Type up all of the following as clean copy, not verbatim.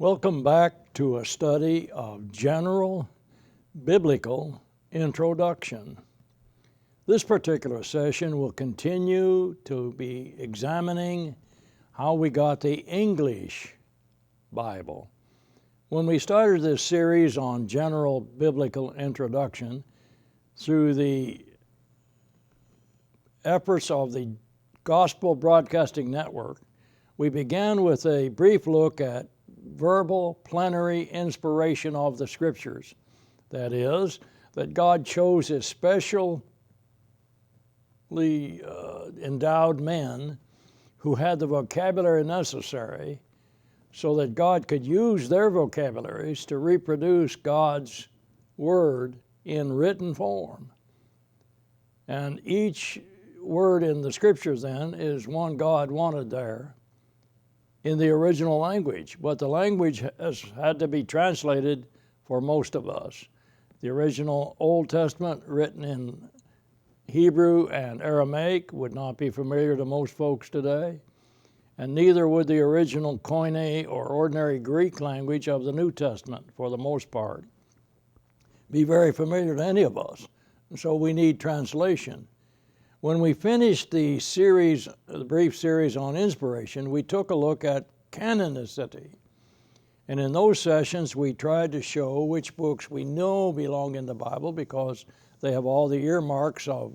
Welcome back to a study of General Biblical Introduction. This particular session will continue to be examining how we got the English Bible. When we started this series on General Biblical Introduction, through the efforts of the Gospel Broadcasting Network, we began with a brief look at verbal plenary inspiration of the Scriptures. That is, that God chose His specially endowed men who had the vocabulary necessary so that God could use their vocabularies to reproduce God's Word in written form. And each word in the Scriptures then is one God wanted there in the original language, but the language has had to be translated for most of us. The original Old Testament, written in Hebrew and Aramaic, would not be familiar to most folks today, and neither would the original Koine or ordinary Greek language of the New Testament, for the most part, be very familiar to any of us. And so we need translation. When we finished the brief series on inspiration, we took a look at canonicity. And in those sessions, we tried to show which books we know belong in the Bible because they have all the earmarks of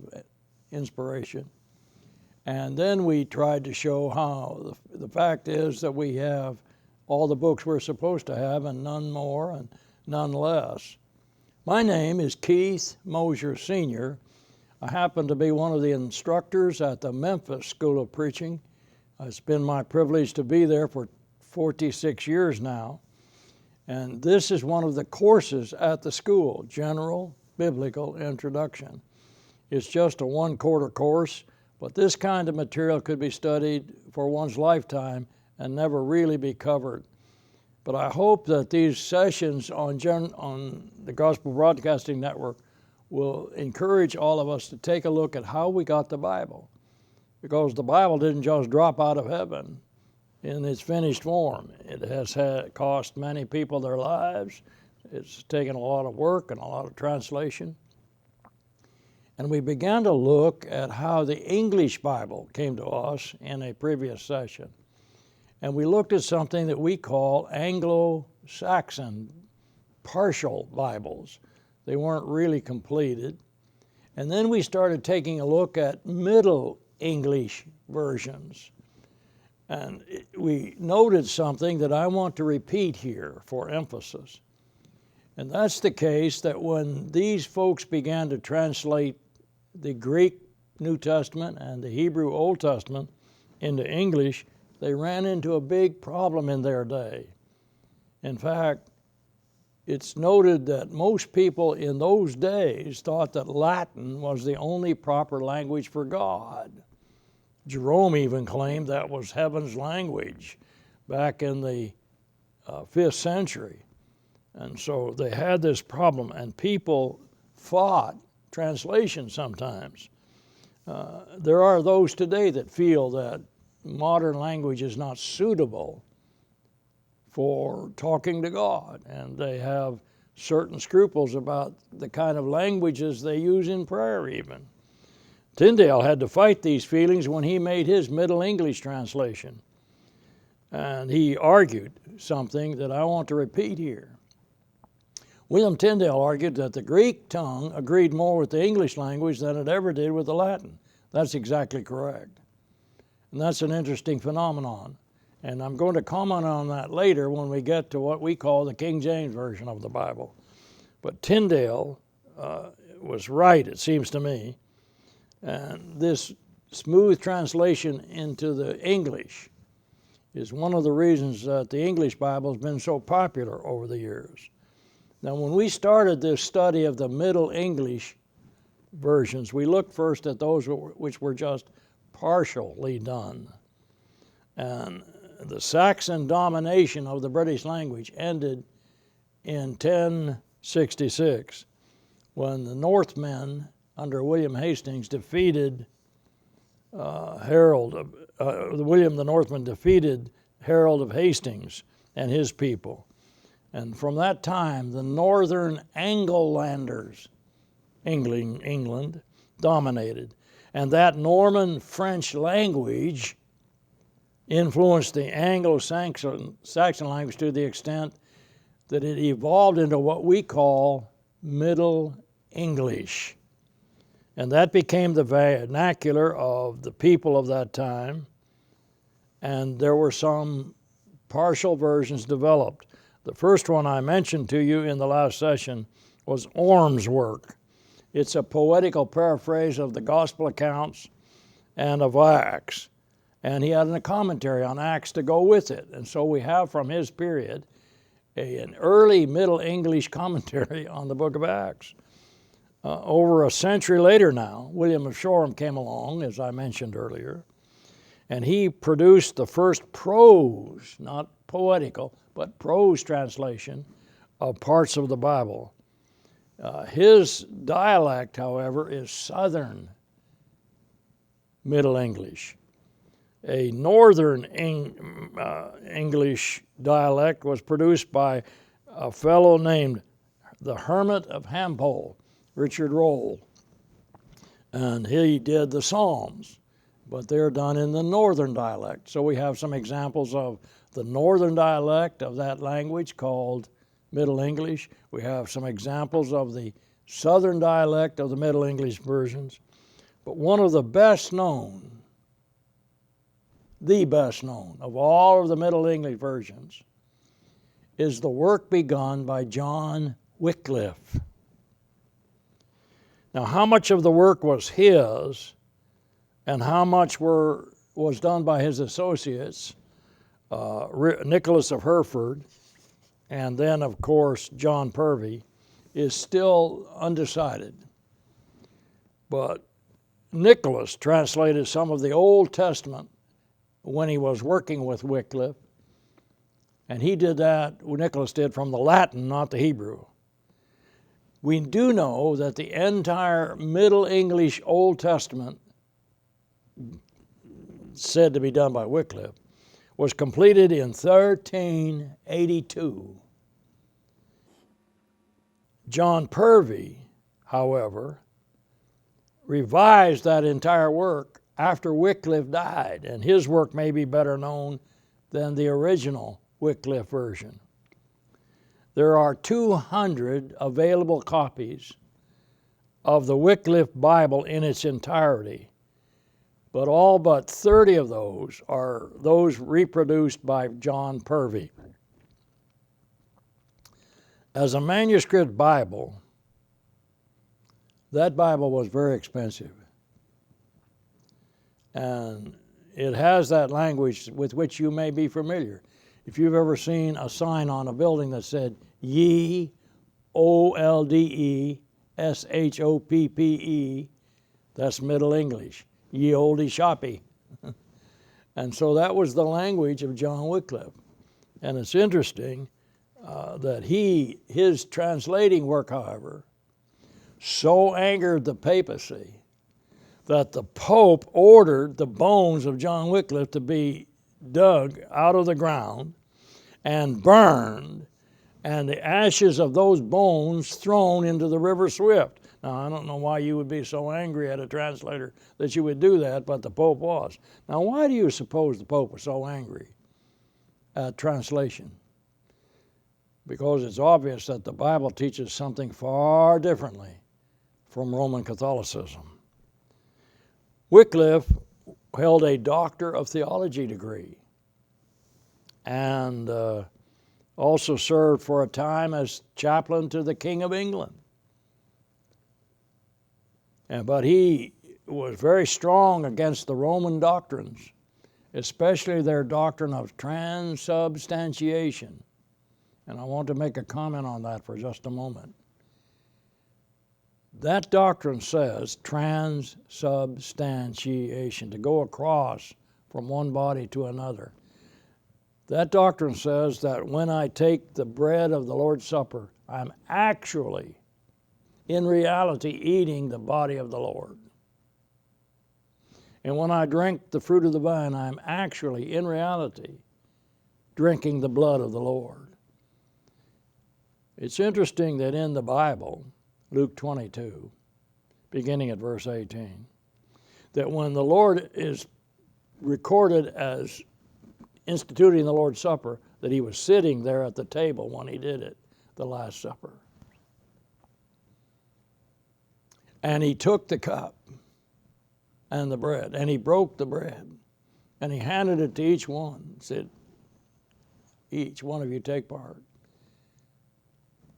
inspiration. And then we tried to show how the fact is that we have all the books we're supposed to have and none more and none less. My name is Keith Mosher, Sr. I happen to be one of the instructors at the Memphis School of Preaching. It's been my privilege to be there for 46 years now. And this is one of the courses at the school, General Biblical Introduction. It's just a one-quarter course, but this kind of material could be studied for one's lifetime and never really be covered. But I hope that these sessions on the Gospel Broadcasting Network will encourage all of us to take a look at how we got the Bible, because the Bible didn't just drop out of heaven in its finished form. It has cost many people their lives. It's taken a lot of work and a lot of translation. And we began to look at how the English Bible came to us in a previous session. And we looked at something that we call Anglo-Saxon partial Bibles. They weren't really completed. And then we started taking a look at Middle English versions. And we noted something that I want to repeat here for emphasis. And that's the case that when these folks began to translate the Greek New Testament and the Hebrew Old Testament into English, they ran into a big problem in their day. In fact, it's noted that most people in those days thought that Latin was the only proper language for God. Jerome even claimed that was heaven's language back in the 5th century. And so they had this problem, and people fought translation sometimes. There are those today that feel that modern language is not suitable for talking to God, and they have certain scruples about the kind of languages they use in prayer even. Tyndale had to fight these feelings when he made his Middle English translation, and he argued something that I want to repeat here. William Tyndale argued that the Greek tongue agreed more with the English language than it ever did with the Latin. That's exactly correct. And that's an interesting phenomenon. And I'm going to comment on that later when we get to what we call the King James Version of the Bible. But Tyndale was right, it seems to me. And this smooth translation into the English is one of the reasons that the English Bible has been so popular over the years. Now, when we started this study of the Middle English versions, we looked first at those which were just partially done. And the Saxon domination of the British language ended in 1066 when the Northmen under William Hastings defeated William the Northman defeated Harold of Hastings and his people. And from that time, the northern Anglo-landers, England, dominated. And that Norman French language influenced the Anglo-Saxon language to the extent that it evolved into what we call Middle English. And that became the vernacular of the people of that time. And there were some partial versions developed. The first one I mentioned to you in the last session was Orm's work. It's a poetical paraphrase of the gospel accounts and of Acts. And he had a commentary on Acts to go with it. And so we have from his period an early Middle English commentary on the book of Acts. Over a century later now, William of Shoreham came along, as I mentioned earlier, and he produced the first prose, not poetical, but prose translation of parts of the Bible. His dialect, however, is Southern Middle English. A Northern English dialect was produced by a fellow named the Hermit of Hampole, Richard Rolle, and he did the Psalms, but they're done in the Northern dialect. So we have some examples of the Northern dialect of that language called Middle English. We have some examples of the Southern dialect of the Middle English versions. But one of the best known of all of the Middle English versions is the work begun by John Wycliffe. Now, how much of the work was his and how much was done by his associates, Nicholas of Hereford, and then, of course, John Purvey, is still undecided. But Nicholas translated some of the Old Testament when he was working with Wycliffe, and he did that, Nicholas did, from the Latin, not the Hebrew. We do know that the entire Middle English Old Testament, said to be done by Wycliffe, was completed in 1382. John Purvey, however, revised that entire work after Wycliffe died, and his work may be better known than the original Wycliffe version. There are 200 available copies of the Wycliffe Bible in its entirety, but all but 30 of those are those reproduced by John Purvey. As a manuscript Bible, that Bible was very expensive. And it has that language with which you may be familiar. If you've ever seen a sign on a building that said, Ye, O-L-D-E, S-H-O-P-P-E, that's Middle English, ye olde shoppy. And so that was the language of John Wycliffe. And it's interesting that his translating work, however, so angered the papacy that the Pope ordered the bones of John Wycliffe to be dug out of the ground and burned, and the ashes of those bones thrown into the River Swift. Now, I don't know why you would be so angry at a translator that you would do that, but the Pope was. Now, why do you suppose the Pope was so angry at translation? Because it's obvious that the Bible teaches something far differently from Roman Catholicism. Wycliffe held a Doctor of Theology degree and also served for a time as chaplain to the King of England. But he was very strong against the Roman doctrines, especially their doctrine of transubstantiation. And I want to make a comment on that for just a moment. That doctrine says transubstantiation, to go across from one body to another. That doctrine says that when I take the bread of the Lord's Supper, I'm actually, in reality, eating the body of the Lord. And when I drink the fruit of the vine, I'm actually, in reality, drinking the blood of the Lord. It's interesting that in the Bible, Luke 22, beginning at verse 18, that when the Lord is recorded as instituting the Lord's Supper, that he was sitting there at the table when he did it, the Last Supper. And he took the cup and the bread, and he broke the bread, and he handed it to each one, said, each one of you take part.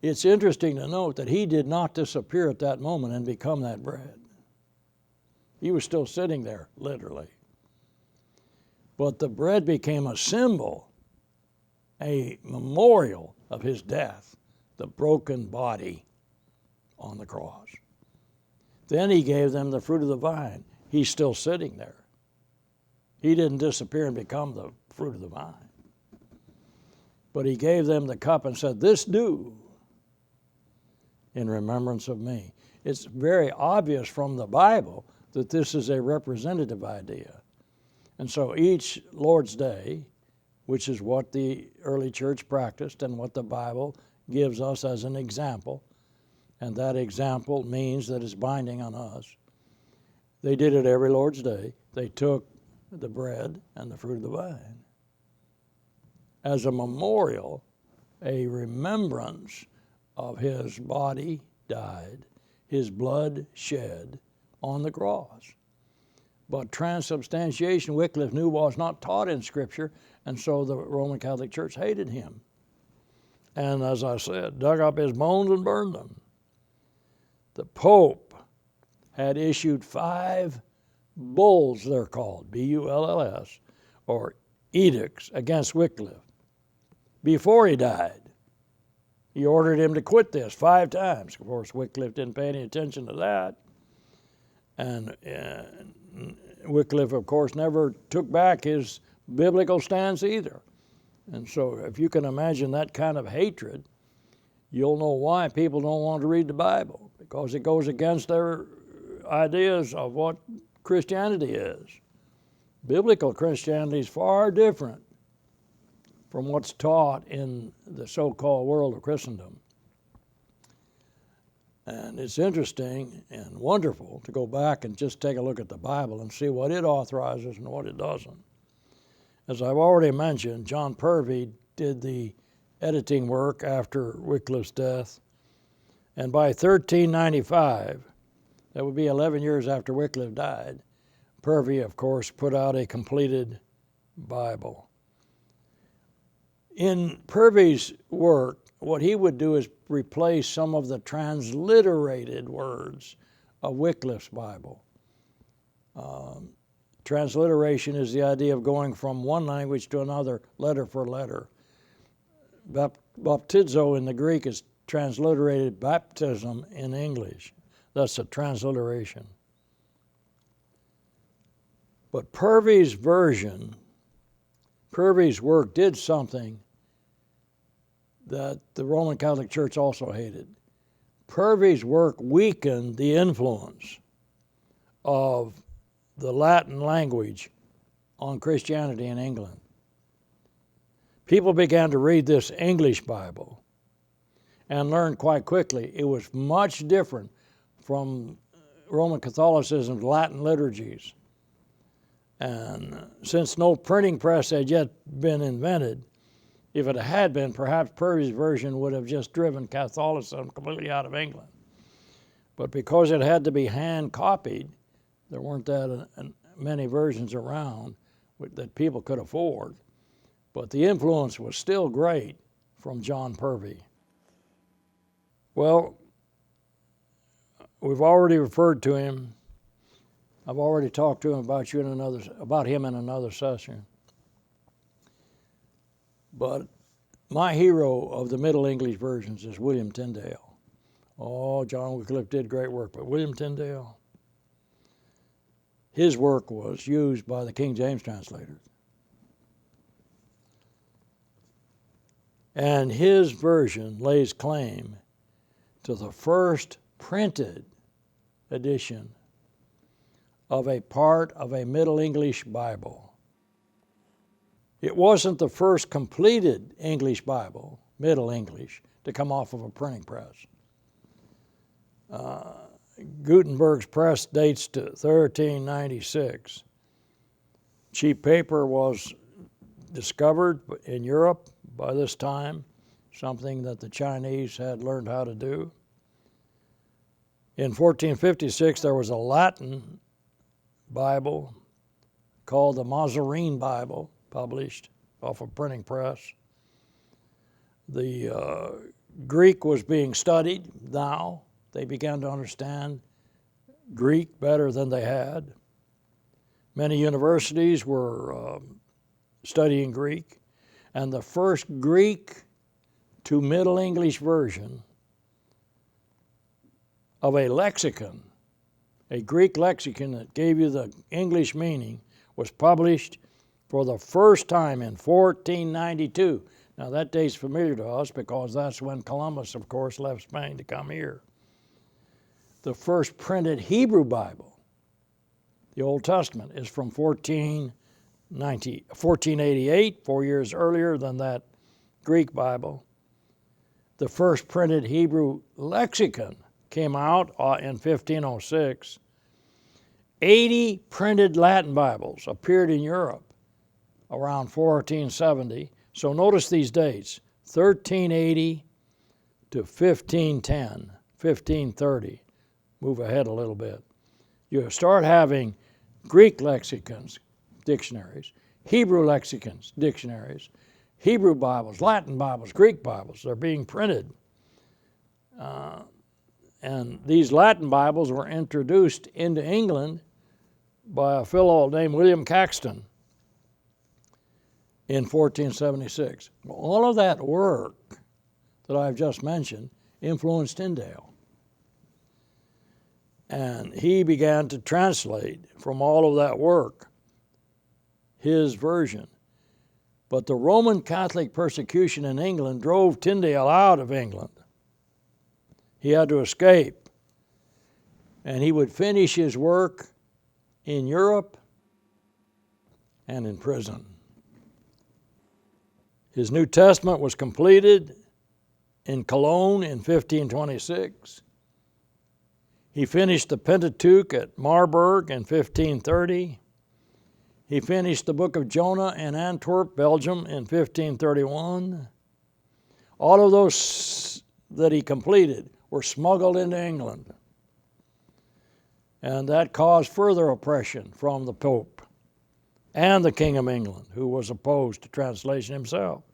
It's interesting to note that he did not disappear at that moment and become that bread. He was still sitting there, literally. But the bread became a symbol, a memorial of his death, the broken body on the cross. Then he gave them the fruit of the vine. He's still sitting there. He didn't disappear and become the fruit of the vine. But he gave them the cup and said, "This do in remembrance of me." It's very obvious from the Bible that this is a representative idea. And so each Lord's Day, which is what the early church practiced and what the Bible gives us as an example, and that example means that it's binding on us. They did it every Lord's Day. They took the bread and the fruit of the vine as a memorial, a remembrance of his body died, his blood shed on the cross. But transubstantiation, Wycliffe knew, was not taught in Scripture, and so the Roman Catholic Church hated him. And as I said, dug up his bones and burned them. The Pope had issued 5 bulls, they're called, B-U-L-L-S, or edicts against Wycliffe before he died. He ordered him to quit this 5 times. Of course, Wycliffe didn't pay any attention to that. And Wycliffe, of course, never took back his biblical stance either. And so if you can imagine that kind of hatred, you'll know why people don't want to read the Bible, because it goes against their ideas of what Christianity is. Biblical Christianity is far different from what's taught in the so-called world of Christendom. And it's interesting and wonderful to go back and just take a look at the Bible and see what it authorizes and what it doesn't. As I've already mentioned, John Purvey did the editing work after Wycliffe's death, and by 1395, that would be 11 years after Wycliffe died, Purvey, of course, put out a completed Bible. In Purvey's work, what he would do is replace some of the transliterated words of Wycliffe's Bible. Transliteration is the idea of going from one language to another, letter for letter. Baptizo in the Greek is transliterated baptism in English. That's a transliteration. But Purvey's version, Purvey's work did something that the Roman Catholic Church also hated. Purvey's work weakened the influence of the Latin language on Christianity in England. People began to read this English Bible and learned quite quickly it was much different from Roman Catholicism's Latin liturgies. And since no printing press had yet been invented, if it had been, perhaps Purvey's version would have just driven Catholicism completely out of England. But because it had to be hand copied, there weren't that many versions around that people could afford. But the influence was still great from John Purvey. Well, we've already referred to him. I've already talked to him about him in another session. But my hero of the Middle English versions is William Tyndale. Oh, John Wycliffe did great work, but William Tyndale, his work was used by the King James translators. And his version lays claim to the first printed edition of a part of a Middle English Bible. It wasn't the first completed English Bible, Middle English, to come off of a printing press. Gutenberg's press dates to 1396. Cheap paper was discovered in Europe by this time, something that the Chinese had learned how to do. In 1456, there was a Latin Bible called the Mazarin Bible, published off a printing press. The Greek was being studied now. They began to understand Greek better than they had. Many universities were studying Greek, and the first Greek to Middle English version of a lexicon, a Greek lexicon that gave you the English meaning, was published for the first time in 1492. Now that date's familiar to us because that's when Columbus, of course, left Spain to come here. The first printed Hebrew Bible, the Old Testament, is from 1488, 4 years earlier than that Greek Bible. The first printed Hebrew lexicon came out in 1506. 80 printed Latin Bibles appeared in Europe around 1470. So notice these dates, 1380 to 1510, 1530. Move ahead a little bit. You start having Greek lexicons, dictionaries, Hebrew lexicons, dictionaries, Hebrew Bibles, Latin Bibles, Greek Bibles. They're being printed. And these Latin Bibles were introduced into England by a fellow named William Caxton in 1476. All of that work that I've just mentioned influenced Tyndale. And he began to translate from all of that work his version. But the Roman Catholic persecution in England drove Tyndale out of England. He had to escape. And he would finish his work in Europe and in prison. His New Testament was completed in Cologne in 1526. He finished the Pentateuch at Marburg in 1530. He finished the book of Jonah in Antwerp, Belgium in 1531. All of those that he completed were smuggled into England. And that caused further oppression from the Pope and the King of England, who was opposed to translation himself,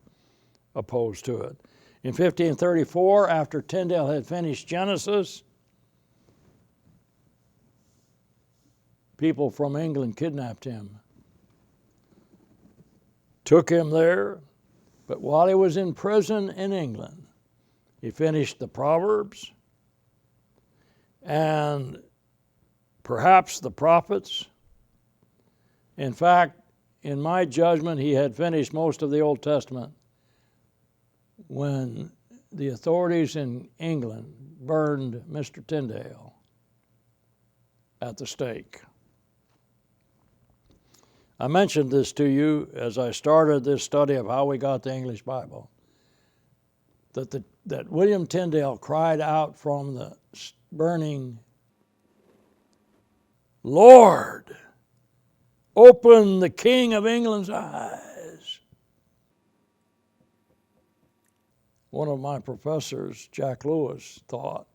opposed to it. In 1534, after Tyndale had finished Genesis, people from England kidnapped him, took him there, but while he was in prison in England, he finished the Proverbs and perhaps the prophets. In fact, in my judgment, he had finished most of the Old Testament when the authorities in England burned Mr. Tyndale at the stake. I mentioned this to you as I started this study of how we got the English Bible, that William Tyndale cried out from the burning, "Lord, open the King of England's eyes." One of my professors, Jack Lewis, thought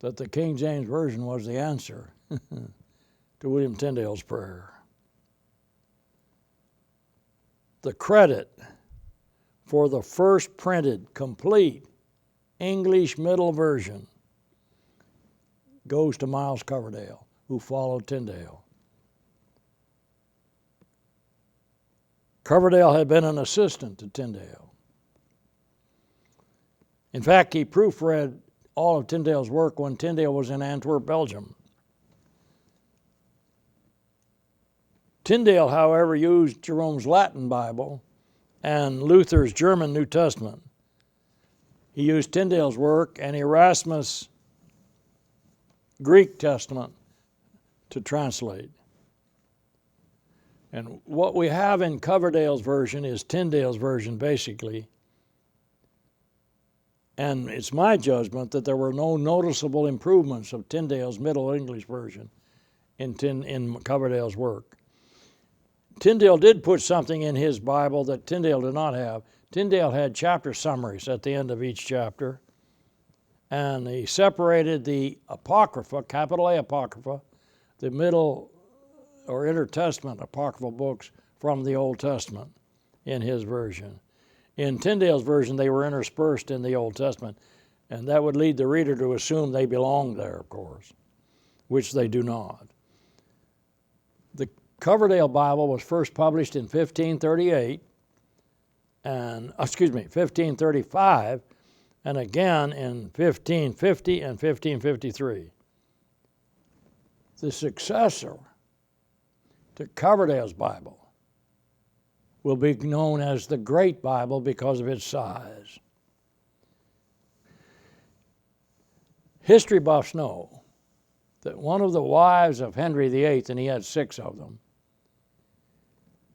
that the King James Version was the answer to William Tyndale's prayer. The credit for the first printed, complete English Middle Version goes to Miles Coverdale, who followed Tyndale. Coverdale had been an assistant to Tyndale. In fact, he proofread all of Tyndale's work when Tyndale was in Antwerp, Belgium. Tyndale, however, used Jerome's Latin Bible and Luther's German New Testament. He used Tyndale's work and Erasmus' Greek Testament to translate. And what we have in Coverdale's version is Tyndale's version, basically. And it's my judgment that there were no noticeable improvements of Tyndale's Middle English version in Coverdale's work. Tyndale did put something in his Bible that Tyndale did not have. Tyndale had chapter summaries at the end of each chapter, and he separated the Apocrypha, capital A Apocrypha, the Middle or Intertestament apocryphal books from the Old Testament in his version. In Tyndale's version, they were interspersed in the Old Testament, and that would lead the reader to assume they belong there, of course, which they do not. The Coverdale Bible was first published in 1535, and again in 1550 and 1553. The successor to Coverdale's Bible will be known as the Great Bible because of its size. History buffs know that one of the wives of Henry VIII, and he had 6 of them,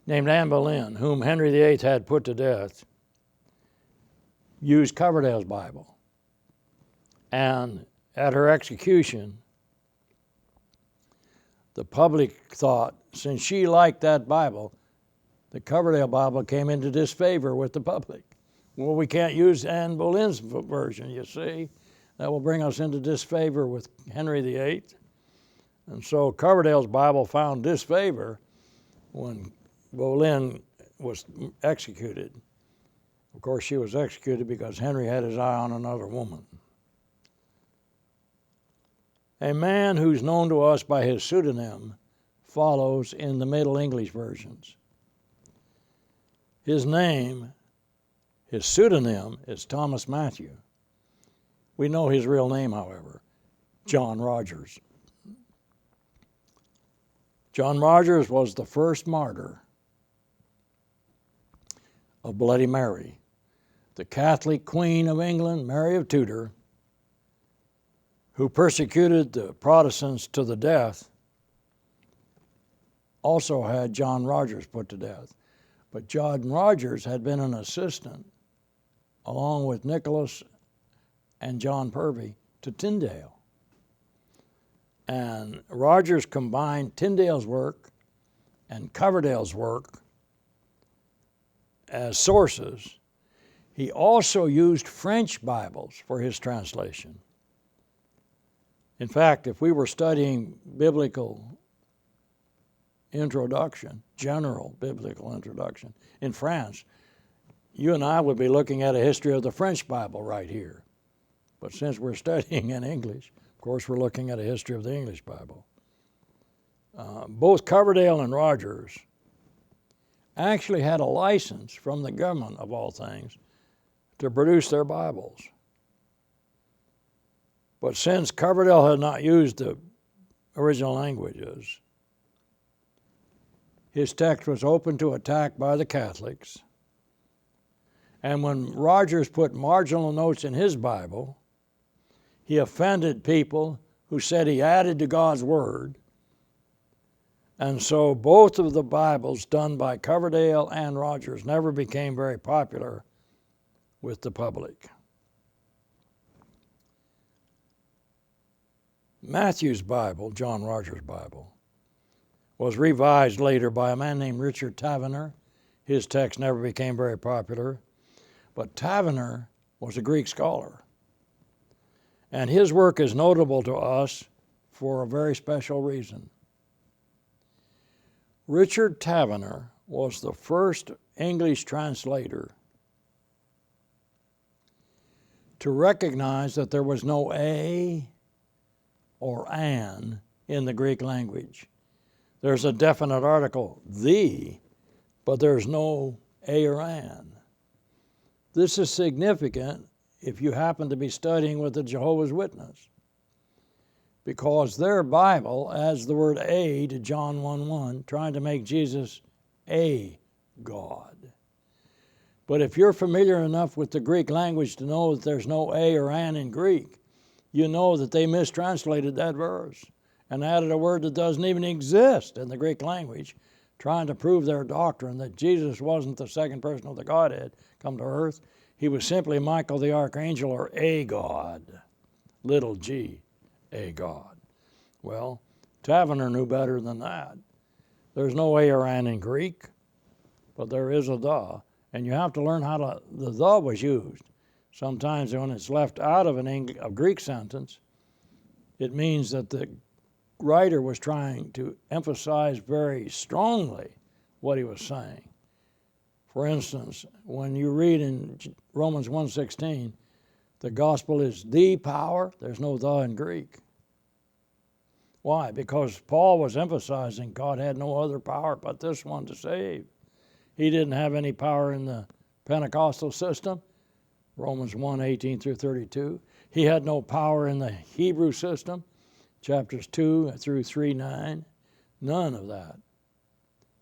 named Anne Boleyn, whom Henry VIII had put to death, used Coverdale's Bible. And at her execution, the public thought, since she liked that Bible, the Coverdale Bible came into disfavor with the public. Well, we can't use Anne Boleyn's version, you see. That will bring us into disfavor with Henry VIII. And so Coverdale's Bible found disfavor when Boleyn was executed. Of course, she was executed because Henry had his eye on another woman. A man who's known to us by his pseudonym follows in the Middle English versions. His name, his pseudonym, is Thomas Matthew. We know his real name, however, John Rogers. John Rogers was the first martyr of Bloody Mary, the Catholic Queen of England, Mary of Tudor, who persecuted the Protestants to the death, also had John Rogers put to death. But John Rogers had been an assistant, along with Nicholas and John Purvey, to Tyndale. And Rogers combined Tyndale's work and Coverdale's work as sources. He also used French Bibles for his translation. In fact, if we were studying biblical introduction, general biblical introduction, in France, you and I would be looking at a history of the French Bible right here. But since we're studying in English, of course, we're looking at a history of the English Bible. Both Coverdale and Rogers actually had a license from the government, of all things, to produce their Bibles. But since Coverdale had not used the original languages, his text was open to attack by the Catholics. And when Rogers put marginal notes in his Bible, he offended people who said he added to God's Word. And so both of the Bibles done by Coverdale and Rogers never became very popular with the public. Matthew's Bible, John Rogers' Bible, was revised later by a man named Richard Taverner. His text never became very popular, but Taverner was a Greek scholar. And his work is notable to us for a very special reason. Richard Taverner was the first English translator to recognize that there was no a or an in the Greek language. There's a definite article, the, but there's no a or an. This is significant if you happen to be studying with the Jehovah's Witness, because their Bible adds the word a to John 1:1, trying to make Jesus a God. But if you're familiar enough with the Greek language to know that there's no a or an in Greek, you know that they mistranslated that verse and added a word that doesn't even exist in the Greek language trying to prove their doctrine that Jesus wasn't the second person of the Godhead come to earth. He was simply Michael the Archangel, or a God, little g, a God. Well, Taverner knew better than that. There's no aran in Greek, but there is a the, and you have to learn how the was used. Sometimes when it's left out of a Greek sentence, it means that the writer was trying to emphasize very strongly what he was saying. For instance, when you read in Romans 1:16, the gospel is the power, there's no the in Greek. Why? Because Paul was emphasizing God had no other power but this one to save. He didn't have any power in the Pentecostal system, Romans 1:18 through 32. He had no power in the Hebrew system, chapters 2 through 3:9. None of that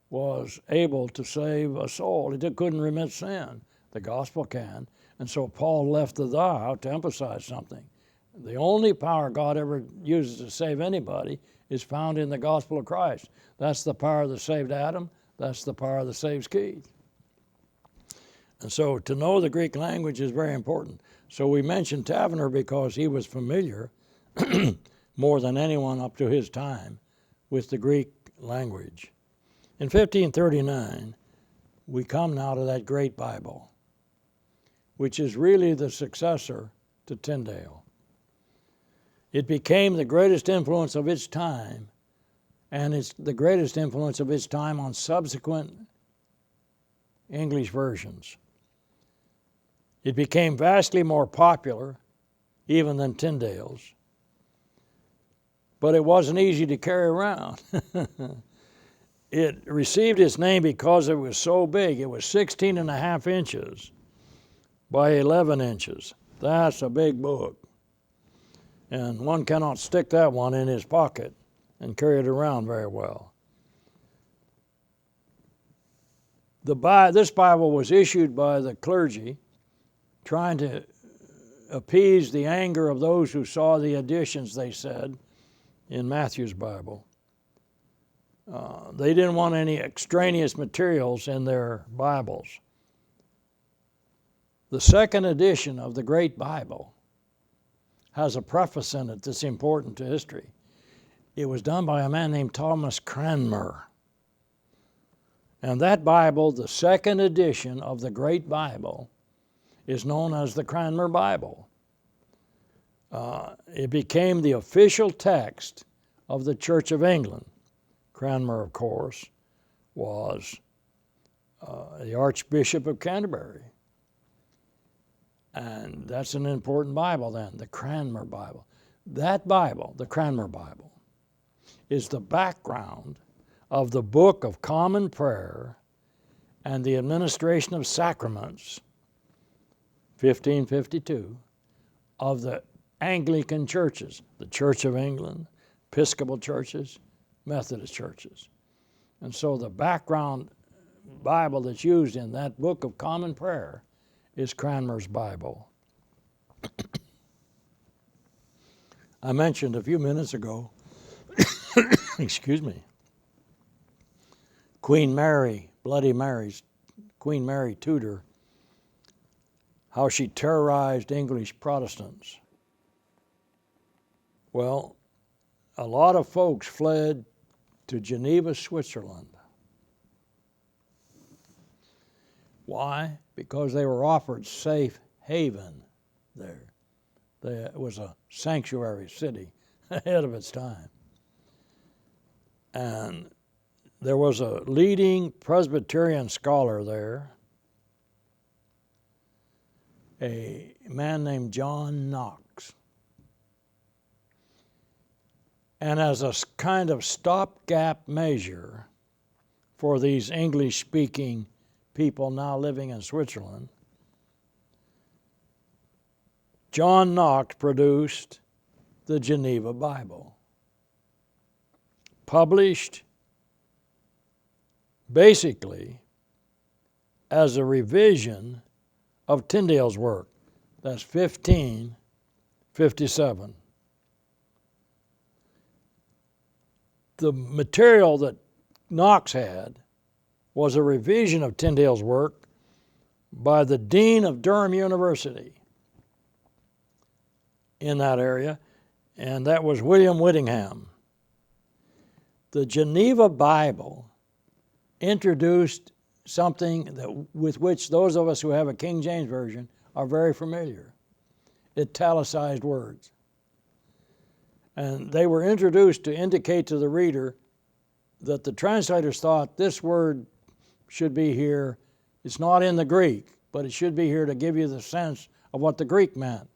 was able to save a soul. It couldn't remit sin. The gospel can. And so Paul left the thou out to emphasize something. The only power God ever uses to save anybody is found in the gospel of Christ. That's the power that saved Adam. That's the power that saves Keith. And so to know the Greek language is very important. So we mentioned Taverner because he was familiar more than anyone up to his time with the Greek language. In 1539, we come now to that great Bible, which is really the successor to Tyndale. It became the greatest influence of its time, and it's the greatest influence of its time on subsequent English versions. It became vastly more popular, even than Tyndale's, but it wasn't easy to carry around. It received its name because it was so big. It was 16 and a half inches by 11 inches. That's a big book. And one cannot stick that one in his pocket and carry it around very well. This Bible was issued by the clergy trying to appease the anger of those who saw the additions, they said, in Matthew's Bible. They didn't want any extraneous materials in their Bibles. The second edition of the Great Bible has a preface in it that's important to history. It was done by a man named Thomas Cranmer. And that Bible, the second edition of the Great Bible, is known as the Cranmer Bible. It became the official text of the Church of England. Cranmer, of course, was the Archbishop of Canterbury. And that's an important Bible then, the Cranmer Bible. That Bible, the Cranmer Bible, is the background of the Book of Common Prayer and the Administration of Sacraments, 1552, of the Anglican churches, the Church of England, Episcopal churches, Methodist churches. And so the background Bible that's used in that Book of Common Prayer is Cranmer's Bible. I mentioned a few minutes ago, excuse me, Queen Mary, Bloody Mary's, Queen Mary Tudor, how she terrorized English Protestants. Well, a lot of folks fled to Geneva, Switzerland. Why? Because they were offered safe haven there. It was a sanctuary city ahead of its time. And there was a leading Presbyterian scholar there, a man named John Knox. And as a kind of stopgap measure for these English-speaking people now living in Switzerland, John Knox produced the Geneva Bible, published basically as a revision of Tyndale's work. That's 1557. The material that Knox had was a revision of Tyndale's work by the Dean of Durham University in that area, and that was William Whittingham. The Geneva Bible introduced something with which those of us who have a King James Version are very familiar: italicized words. And they were introduced to indicate to the reader that the translators thought this word should be here. It's not in the Greek, but it should be here to give you the sense of what the Greek meant.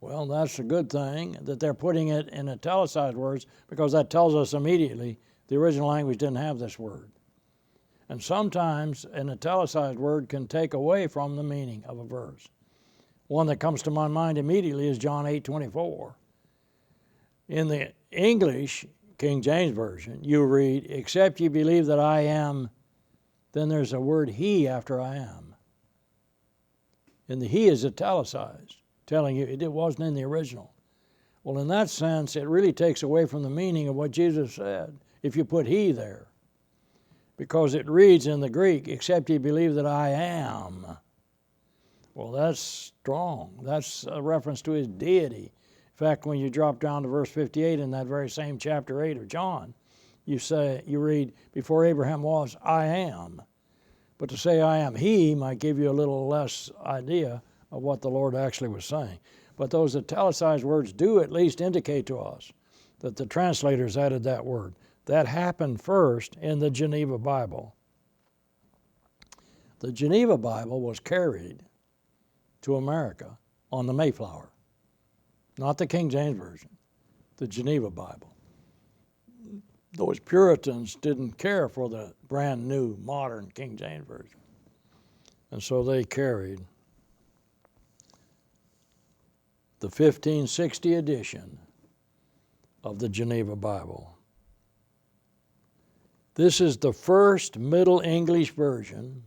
Well, that's a good thing that they're putting it in italicized words, because that tells us immediately the original language didn't have this word. And sometimes an italicized word can take away from the meaning of a verse. One that comes to my mind immediately is John 8:24. In the English King James Version, you read, "Except you believe that I am," then there's a word "he" after "I am." And the "he" is italicized, telling you it wasn't in the original. Well, in that sense, it really takes away from the meaning of what Jesus said if you put "he" there. Because it reads in the Greek, "Except you believe that I am." Well, that's strong. That's a reference to his deity. In fact, when you drop down to verse 58 in that very same chapter 8 of John, you read, "Before Abraham was, I am." But to say "I am he" might give you a little less idea of what the Lord actually was saying. But those italicized words do at least indicate to us that the translators added that word. That happened first in the Geneva Bible. The Geneva Bible was carried to America on the Mayflower. Not the King James Version, the Geneva Bible. Those Puritans didn't care for the brand new modern King James Version. And so they carried the 1560 edition of the Geneva Bible. This is the first Middle English version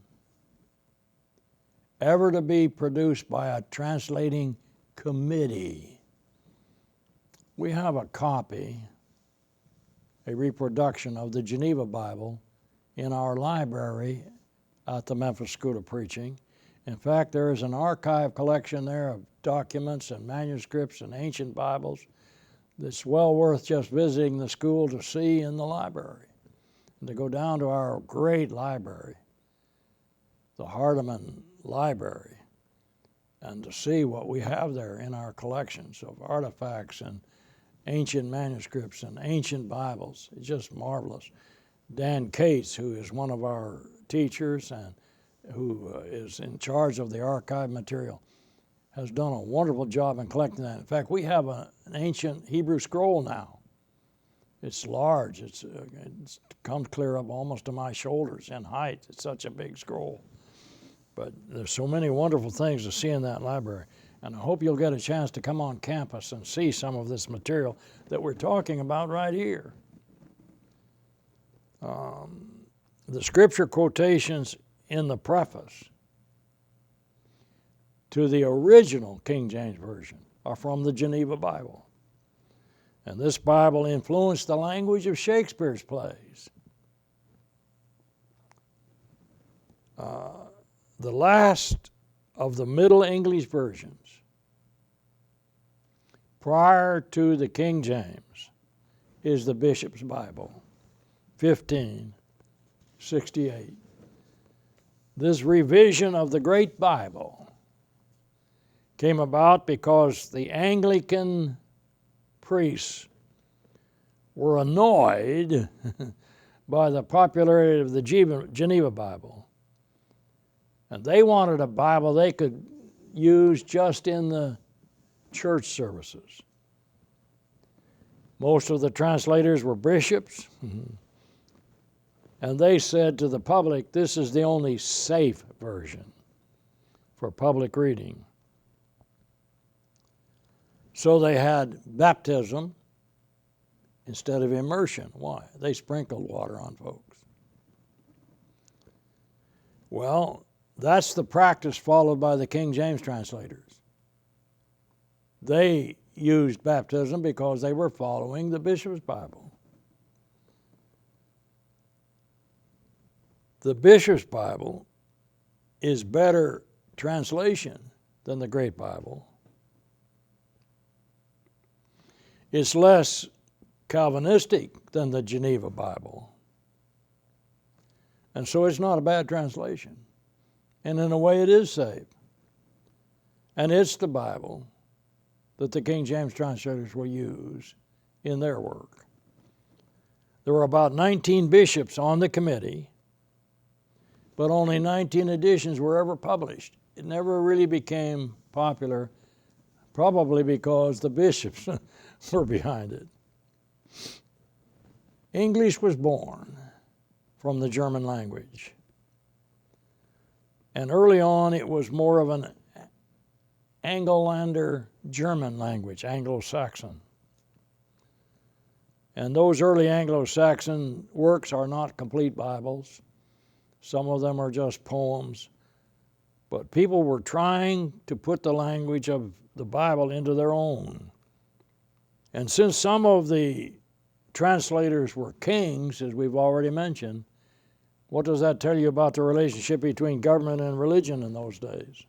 ever to be produced by a translating committee. We have a copy, a reproduction of the Geneva Bible in our library at the Memphis School of Preaching. In fact, there is an archive collection there of documents and manuscripts and ancient Bibles that's well worth just visiting the school to see in the library. And to go down to our great library, the Hardeman Library, and to see what we have there in our collections of artifacts and ancient manuscripts and ancient Bibles. It's just marvelous. Dan Cates, who is one of our teachers and who is in charge of the archive material, has done a wonderful job in collecting that. In fact, we have an ancient Hebrew scroll now. It's large. It comes clear up almost to my shoulders in height. It's such a big scroll. But there's so many wonderful things to see in that library. And I hope you'll get a chance to come on campus and see some of this material that we're talking about right here. The scripture quotations in the preface to the original King James Version are from the Geneva Bible. And this Bible influenced the language of Shakespeare's plays. The last of the Middle English versions prior to the King James is the Bishop's Bible, 1568. This revision of the great Bible came about because the Anglican priests were annoyed by the popularity of the Geneva Bible. And they wanted a Bible they could use just in the church services. Most of the translators were bishops, and they said to the public, this is the only safe version for public reading. So they had baptism instead of immersion. Why? They sprinkled water on folks. Well, that's the practice followed by the King James translators. They used baptism because they were following the Bishop's Bible. The Bishop's Bible is better translation than the Great Bible. It's less Calvinistic than the Geneva Bible. And so it's not a bad translation. And in a way it is safe. And it's the Bible that the King James translators will use in their work. There were about 19 bishops on the committee, but only 19 editions were ever published. It never really became popular, probably because the bishops were behind it. English was born from the German language. And early on, it was more of an Angolander German language, Anglo-Saxon. And those early Anglo-Saxon works are not complete Bibles. Some of them are just poems. But people were trying to put the language of the Bible into their own. And since some of the translators were kings, as we've already mentioned, what does that tell you about the relationship between government and religion in those days?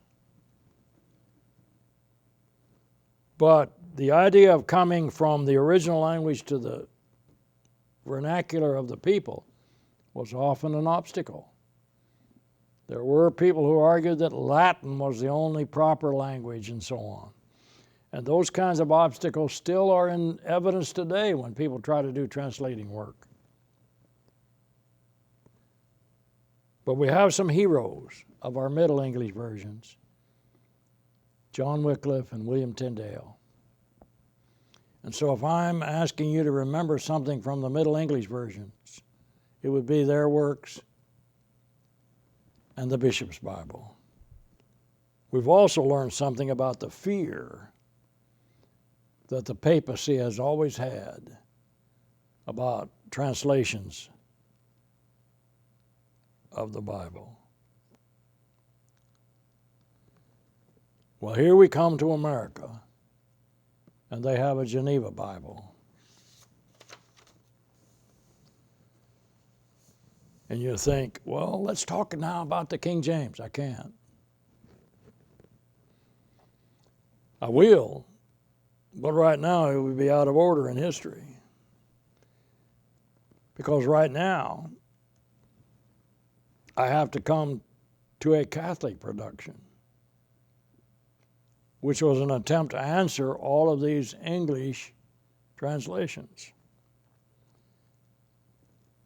But the idea of coming from the original language to the vernacular of the people was often an obstacle. There were people who argued that Latin was the only proper language and so on. And those kinds of obstacles still are in evidence today when people try to do translating work. But we have some heroes of our Middle English versions, John Wycliffe and William Tyndale. And so if I'm asking you to remember something from the Middle English versions, it would be their works and the Bishop's Bible. We've also learned something about the fear that the papacy has always had about translations of the Bible. Well, here we come to America, and they have a Geneva Bible. And you think, well, let's talk now about the King James. I can't. I will, but right now it would be out of order in history. Because right now, I have to come to a Catholic production, which was an attempt to answer all of these English translations.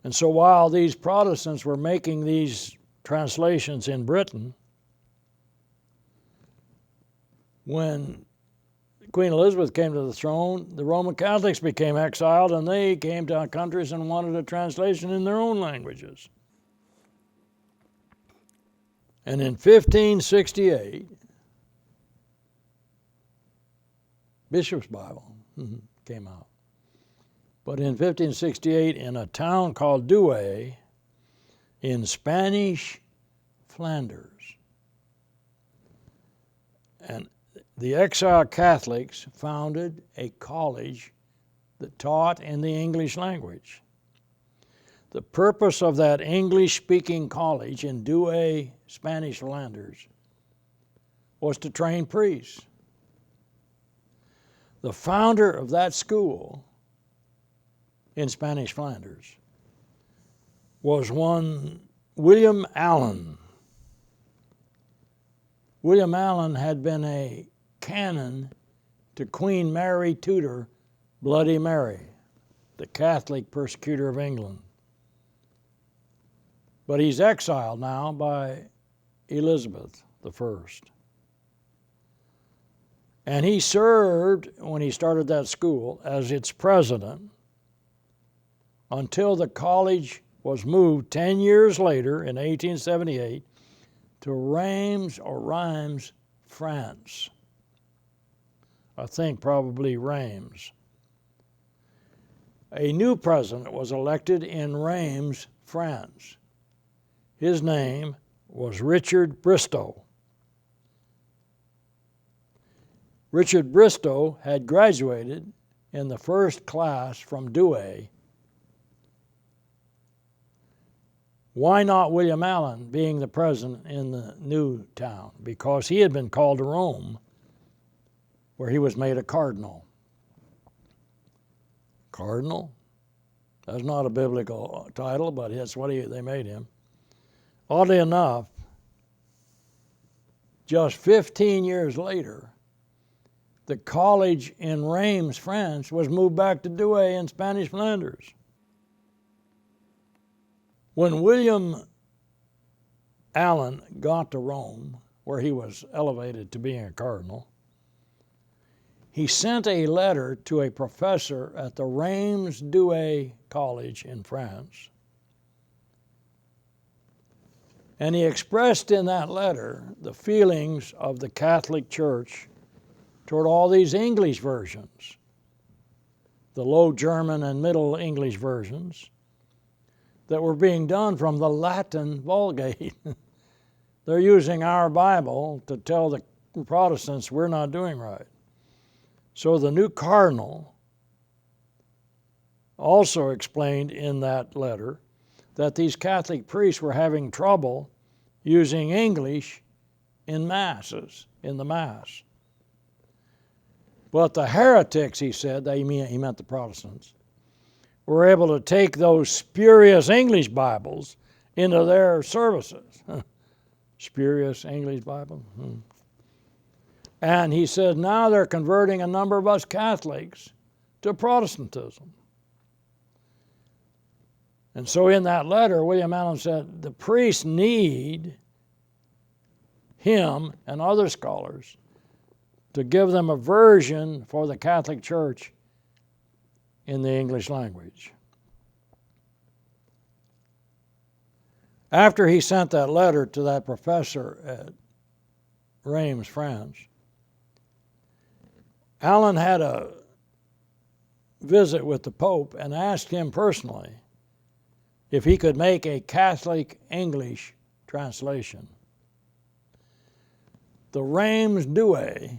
And so while these Protestants were making these translations in Britain, when Queen Elizabeth came to the throne, the Roman Catholics became exiled, and they came to our countries and wanted a translation in their own languages. And in 1568, Bishop's Bible came out. But in 1568, in a town called Douai, in Spanish Flanders, and the exiled Catholics founded a college that taught in the English language. The purpose of that English-speaking college in Douai, Spanish Flanders, was to train priests. The founder of that school in Spanish Flanders was one William Allen. William Allen had been a canon to Queen Mary Tudor, Bloody Mary, the Catholic persecutor of England. But he's exiled now by Elizabeth I. And he served, when he started that school, as its president until the college was moved 10 years later in 1878 to Reims, France. I think probably Reims. A new president was elected in Reims, France. His name was Richard Bristow. Richard Bristow had graduated in the first class from Douai Why not William Allen being the president in the new town? Because he had been called to Rome, where he was made a cardinal. Cardinal? That's not a biblical title, but that's what they made him. Oddly enough, just 15 years later, the college in Reims, France, was moved back to Douai in Spanish Flanders. When William Allen got to Rome, where he was elevated to being a cardinal, he sent a letter to a professor at the Reims Douai College in France. And he expressed in that letter the feelings of the Catholic Church toward all these English versions, the Low German and Middle English versions, that were being done from the Latin Vulgate. They're using our Bible to tell the Protestants we're not doing right. So the new cardinal also explained in that letter that these Catholic priests were having trouble using English in masses, in the Mass. But the heretics, he said, he meant the Protestants, were able to take those spurious English Bibles into their services. Spurious English Bible? And he said now they're converting a number of us Catholics to Protestantism. And so in that letter, William Allen said the priests need him and other scholars to give them a version for the Catholic Church in the English language. After he sent that letter to that professor at Reims, France, Allen had a visit with the Pope and asked him personally if he could make a Catholic English translation. The Reims Douai,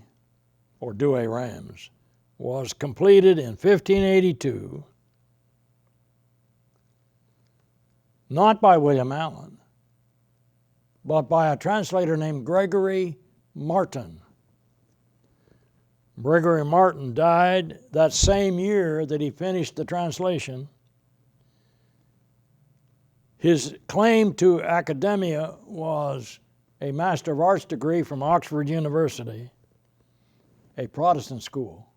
or Douai Reims, was completed in 1582, not by William Allen, but by a translator named Gregory Martin. Gregory Martin died that same year that he finished the translation. His claim to academia was a Master of Arts degree from Oxford University, a Protestant school.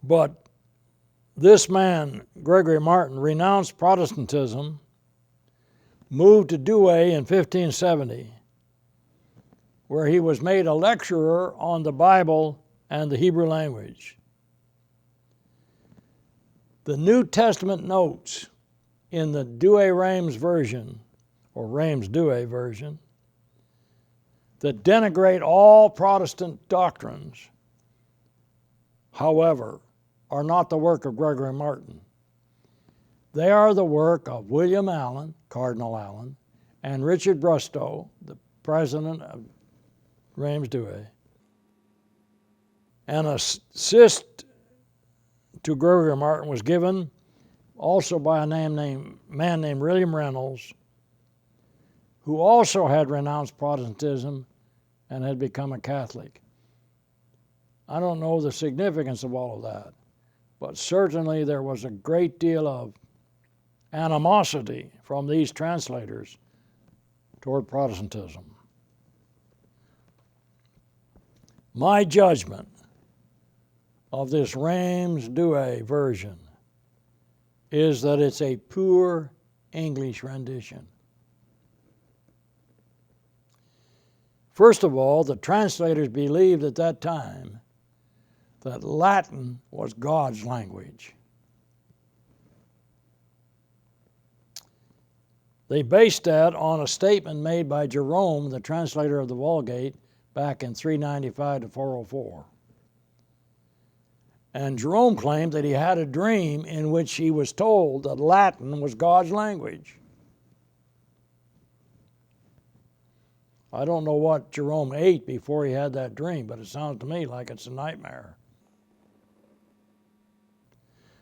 But this man, Gregory Martin, renounced Protestantism, moved to Douai in 1570, where he was made a lecturer on the Bible and the Hebrew language. The New Testament notes in the Douai-Reims version, or Reims-Douai version, that denigrate all Protestant doctrines, however, are not the work of Gregory Martin. They are the work of William Allen, Cardinal Allen, and Richard Brustow, the president of Reims-Douai. An assist to Gregory Martin was given also by a man named William Reynolds, who also had renounced Protestantism and had become a Catholic. I don't know the significance of all of that, but certainly there was a great deal of animosity from these translators toward Protestantism. My judgment of this Reims-Douai version is that it's a poor English rendition. First of all, the translators believed at that time that Latin was God's language. They based that on a statement made by Jerome, the translator of the Vulgate, back in 395 to 404. And Jerome claimed that he had a dream in which he was told that Latin was God's language. I don't know what Jerome ate before he had that dream, but it sounds to me like it's a nightmare.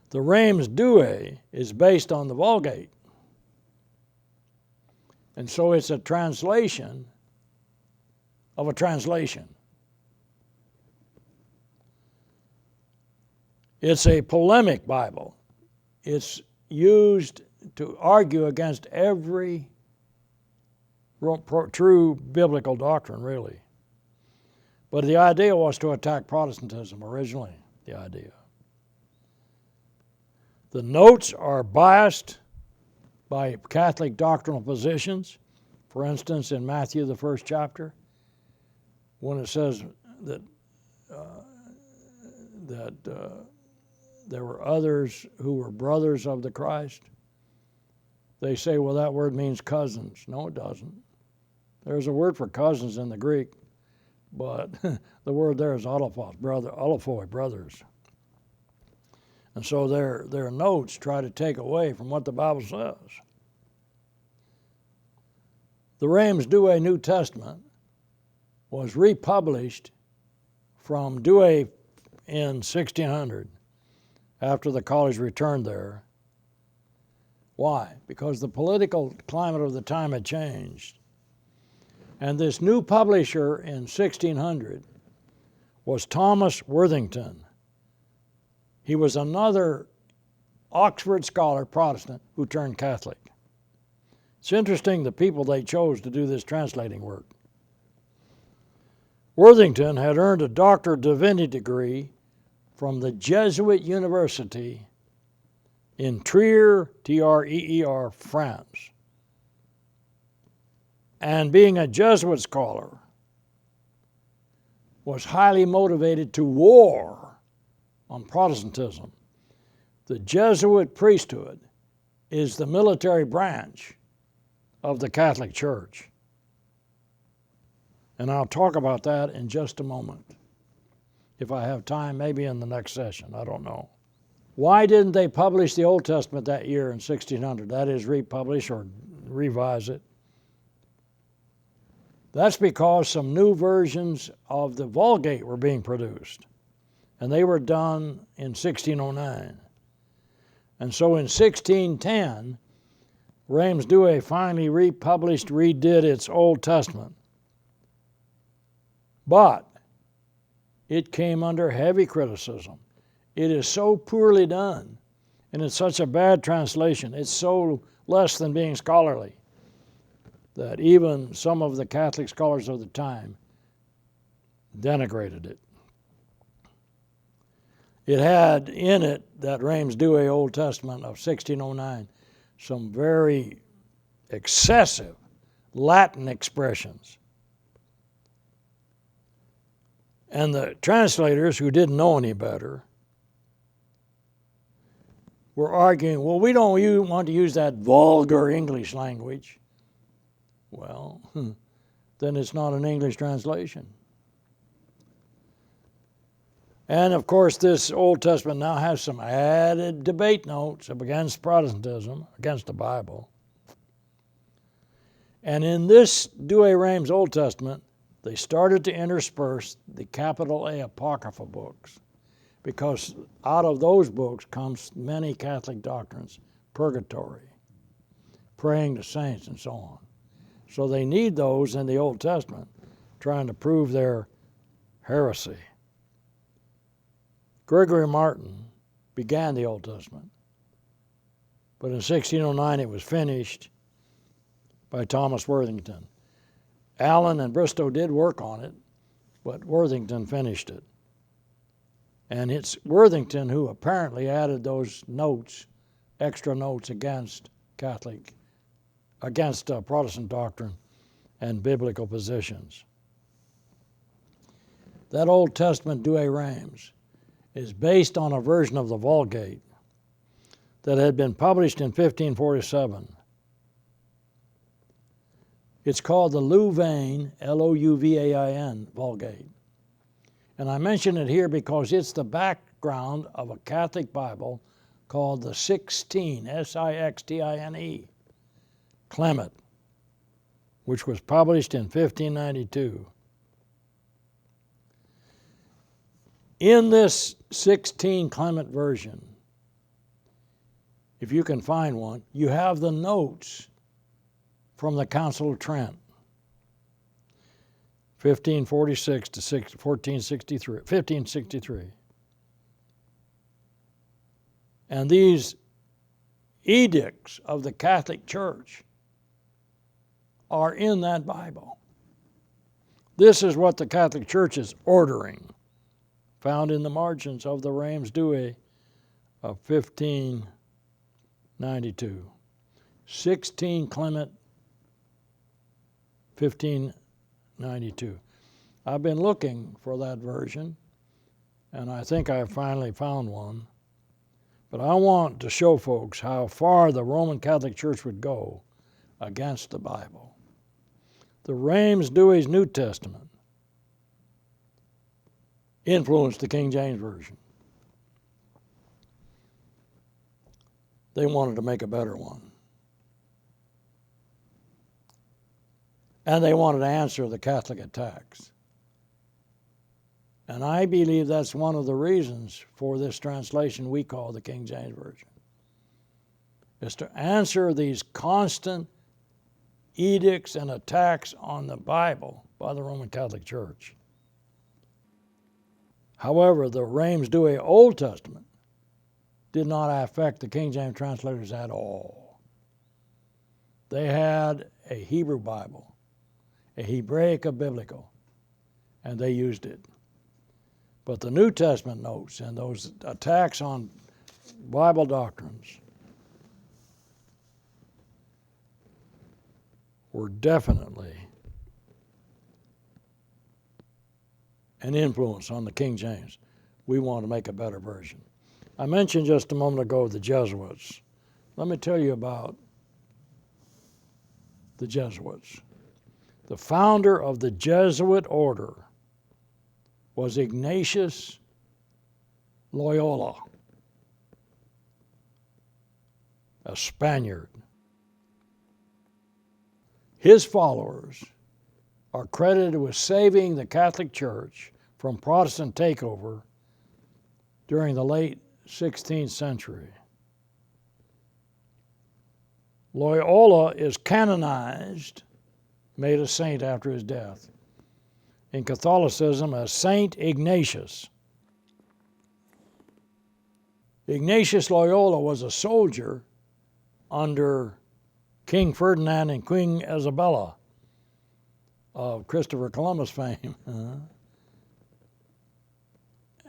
The Reims Douay is based on the Vulgate. And so it's a translation of a translation. It's a polemic Bible. It's used to argue against every true biblical doctrine, really. But the idea was to attack Protestantism originally, the idea. The notes are biased by Catholic doctrinal positions. For instance, in Matthew, the first chapter, when it says that there were others who were brothers of the Christ, they say, well, that word means cousins. No, it doesn't. There's a word for cousins in the Greek, but the word there is alophoi, brothers. And so their notes try to take away from what the Bible says. The Reims Douay New Testament was republished from Douay in 1600 after the college returned there. Why? Because the political climate of the time had changed. And this new publisher in 1600 was Thomas Worthington. He was another Oxford scholar, Protestant, who turned Catholic. It's interesting the people they chose to do this translating work. Worthington had earned a Doctor of Divinity degree from the Jesuit University in Trier, T-R-E-E-R, France. And being a Jesuit scholar, was highly motivated to war on Protestantism. The Jesuit priesthood is the military branch of the Catholic Church. And I'll talk about that in just a moment. If I have time, maybe in the next session, I don't know. Why didn't they publish the Old Testament that year in 1600? That is, republish or revise it. That's because some new versions of the Vulgate were being produced, and they were done in 1609. And so in 1610, Reims Douay finally redid its Old Testament. But it came under heavy criticism. It is so poorly done, and it's such a bad translation. It's so less than being scholarly that even some of the Catholic scholars of the time denigrated it. It had in it, that Reims Douay Old Testament of 1609, some very excessive Latin expressions. And the translators, who didn't know any better, were arguing, well, we don't want to use that vulgar English language. Well, then it's not an English translation. And of course, this Old Testament now has some added debate notes against Protestantism, against the Bible. And in this Douay-Reims Old Testament, they started to intersperse the capital A Apocryphal books, because out of those books comes many Catholic doctrines, purgatory, praying to saints, and so on. So they need those in the Old Testament, trying to prove their heresy. Gregory Martin began the Old Testament, but in 1609 it was finished by Thomas Worthington. Allen and Bristow did work on it, but Worthington finished it. And it's Worthington who apparently added those notes, extra notes against Protestant doctrine and biblical positions. That Old Testament Douay-Reims is based on a version of the Vulgate that had been published in 1547. It's called the Louvain, L-O-U-V-A-I-N, Vulgate. And I mention it here because it's the background of a Catholic Bible called the Sixtine, S-I-X-T-I-N-E, Clement, which was published in 1592. In this 16 Clement version, if you can find one, you have the notes from the Council of Trent, 1546 to 1563. And these edicts of the Catholic Church are in that Bible. This is what the Catholic Church is ordering, found in the margins of the Reims Douay of 1592. 16 Clement, 1592. I've been looking for that version, and I think I finally found one. But I want to show folks how far the Roman Catholic Church would go against the Bible. The Reims Douay's New Testament influenced the King James Version. They wanted to make a better one. And they wanted to answer the Catholic attacks. And I believe that's one of the reasons for this translation we call the King James Version, is to answer these constant edicts and attacks on the Bible by the Roman Catholic Church. However, the Reims Douay Old Testament did not affect the King James translators at all. They had a Hebrew Bible, a Hebraica Biblical, and they used it. But the New Testament notes and those attacks on Bible doctrines were definitely an influence on the King James. We want to make a better version. I mentioned just a moment ago the Jesuits. Let me tell you about the Jesuits. The founder of the Jesuit order was Ignatius Loyola, a Spaniard. His followers are credited with saving the Catholic Church from Protestant takeover during the late 16th century. Loyola is canonized, made a saint after his death, in Catholicism as Saint Ignatius. Ignatius Loyola was a soldier under King Ferdinand and Queen Isabella of Christopher Columbus fame.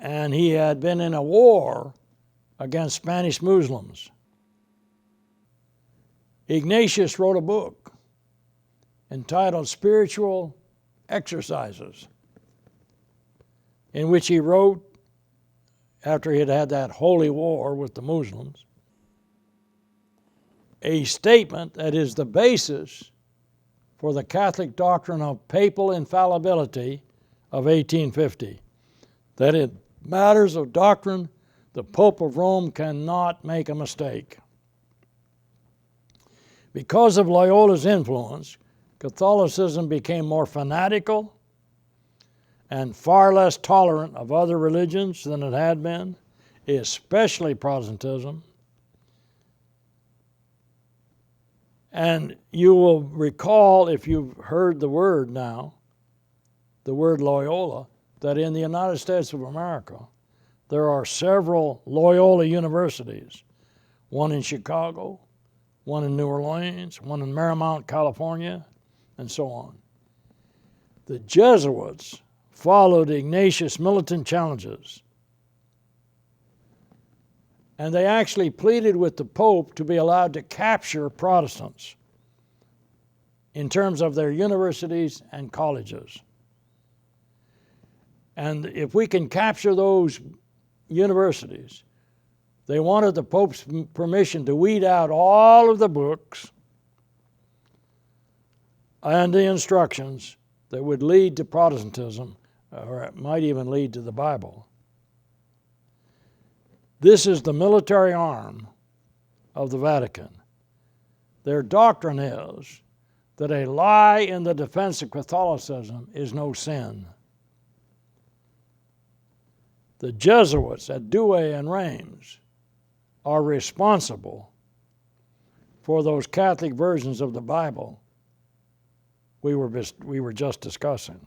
And he had been in a war against Spanish Muslims. Ignatius wrote a book entitled Spiritual Exercises, in which he wrote, after he had had that holy war with the Muslims, a statement that is the basis for the Catholic doctrine of papal infallibility of 1850, that in matters of doctrine, the Pope of Rome cannot make a mistake. Because of Loyola's influence, Catholicism became more fanatical and far less tolerant of other religions than it had been, especially Protestantism. And you will recall, if you've heard the word now, the word Loyola, that in the United States of America, there are several Loyola universities, one in Chicago, one in New Orleans, one in Marymount, California, and so on. The Jesuits followed Ignatius' militant challenges, and they actually pleaded with the Pope to be allowed to capture Protestants in terms of their universities and colleges. And if we can capture those universities, they wanted the Pope's permission to weed out all of the books and the instructions that would lead to Protestantism, or it might even lead to the Bible. This is the military arm of the Vatican. Their doctrine is that a lie in the defense of Catholicism is no sin. The Jesuits at Douay and Reims are responsible for those Catholic versions of the Bible we were just discussing.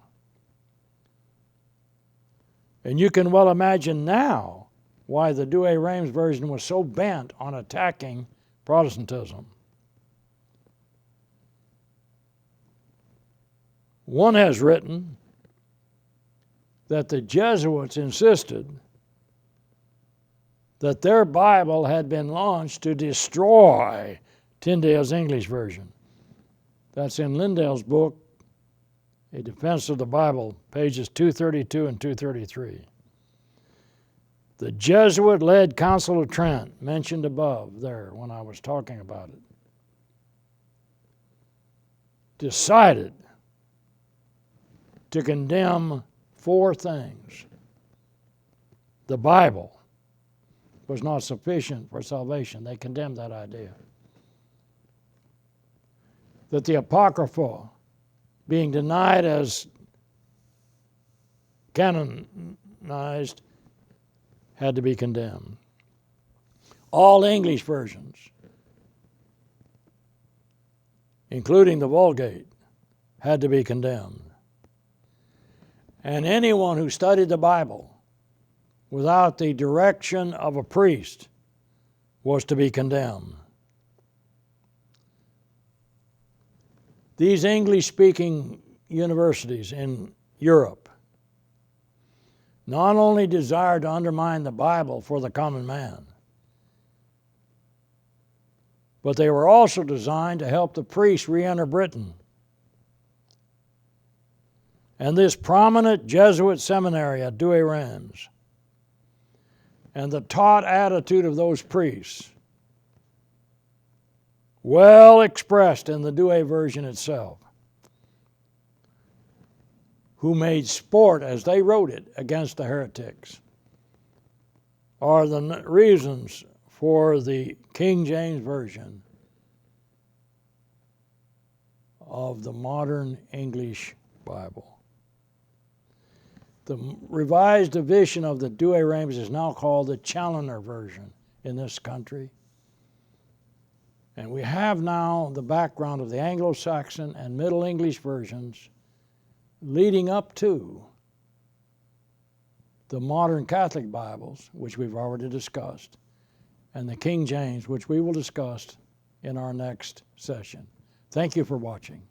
And you can well imagine now why the Douay-Rheims version was so bent on attacking Protestantism. One has written that the Jesuits insisted that their Bible had been launched to destroy Tyndale's English version. That's in Lindell's book, A Defense of the Bible, pages 232 and 233. The Jesuit-led Council of Trent, mentioned above there when I was talking about it, decided to condemn four things. The Bible was not sufficient for salvation. They condemned that idea. That the Apocrypha, being denied as canonized, had to be condemned. All English versions, including the Vulgate, had to be condemned. And anyone who studied the Bible without the direction of a priest was to be condemned. These English-speaking universities in Europe not only desired to undermine the Bible for the common man, but they were also designed to help the priests re-enter Britain. And this prominent Jesuit seminary at Douay-Rheims and the taught attitude of those priests, well expressed in the Douay version itself, who made sport, as they wrote it, against the heretics, are the reasons for the King James Version of the modern English Bible. The revised edition of the Douay-Rheims is now called the Challoner version in this country. And we have now the background of the Anglo-Saxon and Middle English versions leading up to the modern Catholic Bibles, which we've already discussed, and the King James, which we will discuss in our next session. Thank you for watching.